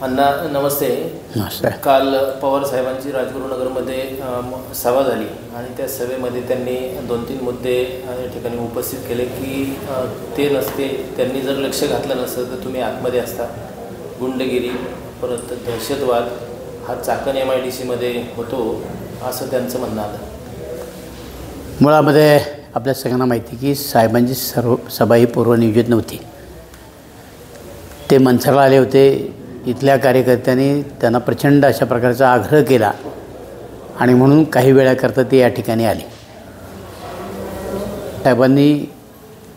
अण्णा नमस्ते. नमस्कार. काल पवार साहेबांची राजगुरुनगरमध्ये सभा झाली आणि त्या सभेमध्ये त्यांनी 2-3 मुद्दे या ठिकाणी उपस्थित केले की ते नसते, त्यांनी जर लक्ष घातलं नसतं तर तुम्ही आतमध्ये असता. गुंडगिरी परत दहशतवाद हा चाकण MIDCमध्ये होतो असं त्यांचं म्हणणं आलं. मुळामध्ये आपल्या सगळ्यांना माहिती की साहेबांची सभा ही पूर्वनियोजित नव्हती. ते मनसरला आले होते. इथल्या कार्यकर्त्यांनी त्यांना प्रचंड अशा प्रकारचा आग्रह केला आणि म्हणून काही वेळाकरता ते या ठिकाणी आले. साहेबांनी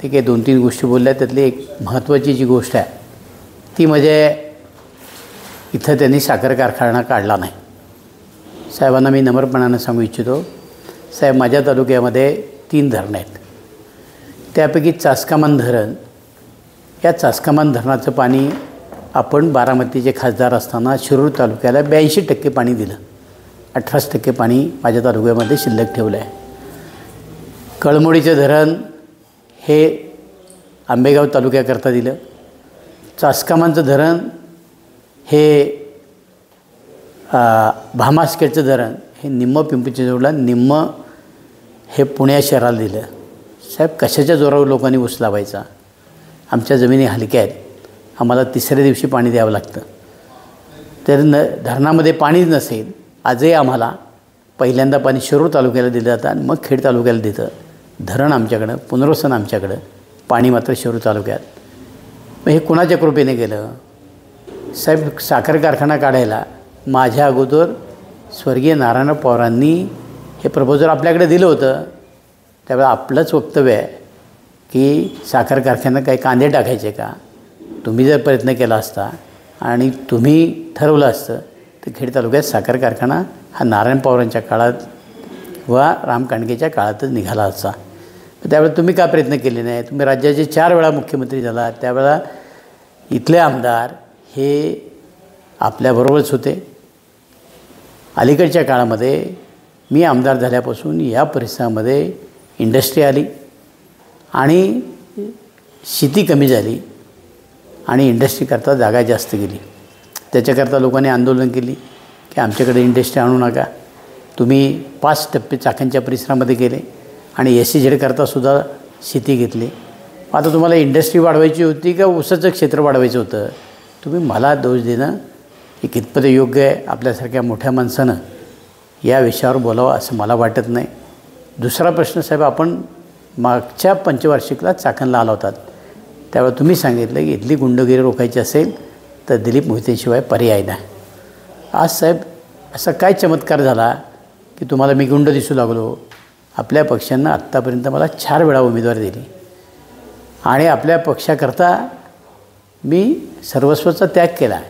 ते काही 2-3 गोष्टी बोलल्या. त्यातली एक महत्त्वाची जी गोष्ट आहे ती म्हणजे इथं त्यांनी साखर कारखाना काढला नाही. साहेबांना मी नम्रपणानं सांगू इच्छितो, साहेब माझ्या तालुक्यामध्ये 3 धरणं आहेत. त्यापैकी चासकामान धरण, या चासकामान धरणाचं पाणी आपण बारामतीचे खासदार असताना शिरूर तालुक्याला 82% पाणी दिलं. 18% पाणी माझ्या तालुक्यामध्ये शिल्लक ठेवलं आहे. कळमोडीचं धरण हे आंबेगाव तालुक्याकरता दिलं. चासकामांचं धरण हे भामासखेडचं धरण हे निम्म पिंपरी चिंचवडला, निम्म हे पुणे शहराला दिलं. साहेब कशाच्या जोरावर लोकांनी ऊस लावायचा? आमच्या जमिनी हलक्या आहेत, आम्हाला तिसऱ्या दिवशी पाणी द्यावं लागतं. तर धरणामध्ये पाणीच नसेल, आजही आम्हाला पहिल्यांदा पाणी शिरूर तालुक्याला दिलं जातं आणि मग खेड तालुक्याला देतं. धरण आमच्याकडं, पुनर्वसन आमच्याकडं, पाणी मात्र शिरूर तालुक्यात. मग हे कुणाच्या कृपेने गेलं? साहेब साखर कारखाना काढायला माझ्या अगोदर स्वर्गीय नारायण पवारांनी हे प्रपोजल आपल्याकडे दिलं होतं. त्यावेळेला आपलंच वक्तव्य आहे की साखर कारखान्यात काही कांदे टाकायचे का? तुम्ही जर प्रयत्न केला असता आणि तुम्ही ठरवलं असतं तर खेड तालुक्यात साखर कारखाना हा नारायण पवारांच्या काळात व राम कांडकेच्या काळातच निघाला असता. त्यावेळेला तुम्ही का प्रयत्न केले नाही? तुम्ही राज्याचे 4 वेळा मुख्यमंत्री झाला. त्यावेळेला इथले आमदार हे आपल्याबरोबरच होते. अलीकडच्या काळामध्ये मी आमदार झाल्यापासून या परिसरामध्ये इंडस्ट्री आली आणि शेती कमी झाली आणि इंडस्ट्रीकरता जागा जास्त गेली. त्याच्याकरता लोकांनी आंदोलन केली की आमच्याकडे इंडस्ट्री आणू नका. तुम्ही 5 टप्पे चाकणच्या परिसरामध्ये गेले आणि SEZ करतासुद्धा शेती घेतली. आता तुम्हाला इंडस्ट्री वाढवायची होती का ऊसाचं क्षेत्र वाढवायचं होतं? तुम्ही मला दोष देणं हे कितपत योग्य आहे? आपल्यासारख्या मोठ्या माणसानं या विषयावर बोलावं असं मला वाटत नाही. दुसरा प्रश्न साहेब, आपण मागच्या पंचवार्षिकला चाकणला आला होतात. त्यावेळेला तुम्ही सांगितलं की इथली गुंडगिरी रोखायची असेल तर दिलीप मोहितेशिवाय पर्याय नाही. आज साहेब असा काय चमत्कार झाला की तुम्हाला मी गुंड दिसू लागलो? आपल्या पक्षानं आत्तापर्यंत मला 4 वेळा उमेदवारी दिली आणि आपल्या पक्षाकरता मी सर्वस्वाचा त्याग केला आहे.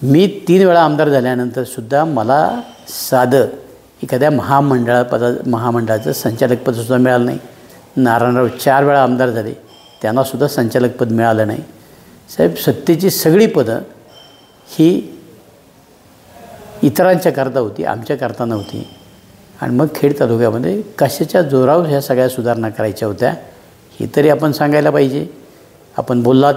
मी 3 वेळा आमदार झाल्यानंतरसुद्धा मला साधं एखाद्या महामंडळाचं संचालकपदसुद्धा मिळालं नाही. नारायणराव 4 वेळा आमदार झाले, त्यांनासुद्धा संचालकपद मिळालं नाही. साहेब सत्तेची सगळी पदं ही इतरांच्या करता होती, आमच्या करता नव्हती. आणि मग खेड तालुक्यामध्ये कशाच्या जोरावर ह्या सगळ्या सुधारणा करायच्या होत्या हे तरी आपण सांगायला पाहिजे. आपण बोललात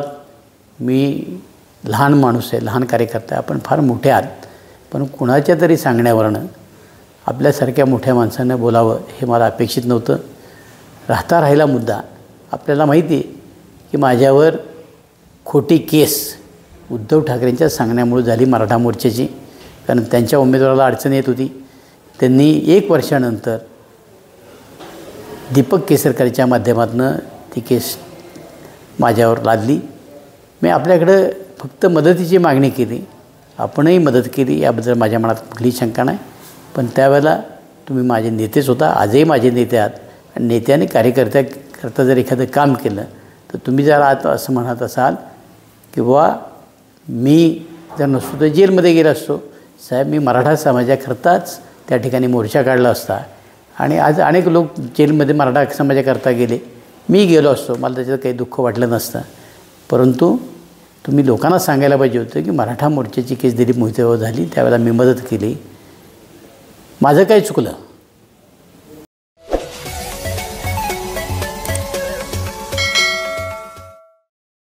मी लहान माणूस आहे, लहान कार्यकर्ता, आपण फार मोठे आहात, पण कुणाच्या तरी सांगण्यावरनं आपल्यासारख्या मोठ्या माणसांना बोलावं हे मला अपेक्षित नव्हतं. राहिला मुद्दा, आपल्याला माहिती आहे की माझ्यावर खोटी केस उद्धव ठाकरेंच्या सांगण्यामुळे झाली मराठा मोर्चाची. कारण त्यांच्या उमेदवाराला अडचण येत होती. त्यांनी 1 वर्षानंतर दीपक केसरकरच्या माध्यमातून ती केस माझ्यावर लादली. मी आपल्याकडं फक्त मदतीची मागणी केली, आपणही मदत केली, याबद्दल माझ्या मनात कुठलीही शंका नाही. पण त्यावेळेला तुम्ही माझे नेतेच होता, आजही माझे नेते आहात. आणि नेत्याने कार्यकर्त्याकरता जर एखादं काम केलं तर तुम्ही जर आता असं म्हणत असाल की बुवा मी जर नसतो तर जेलमध्ये गेलो असतो. साहेब मी मराठा समाजाकरताच त्या ठिकाणी मोर्चा काढला असता आणि आज अनेक लोक जेलमध्ये मराठा समाजाकरता गेले. मी गेलो असतो, मला त्याच्यात काही दुःख वाटलं नसतं. परंतु तुम्ही लोकांना सांगायला पाहिजे होतं की मराठा मोर्चाची केस दिलीप मोहितेवर झाली, त्यावेळेला मी मदत केली. माझं काय चुकलं?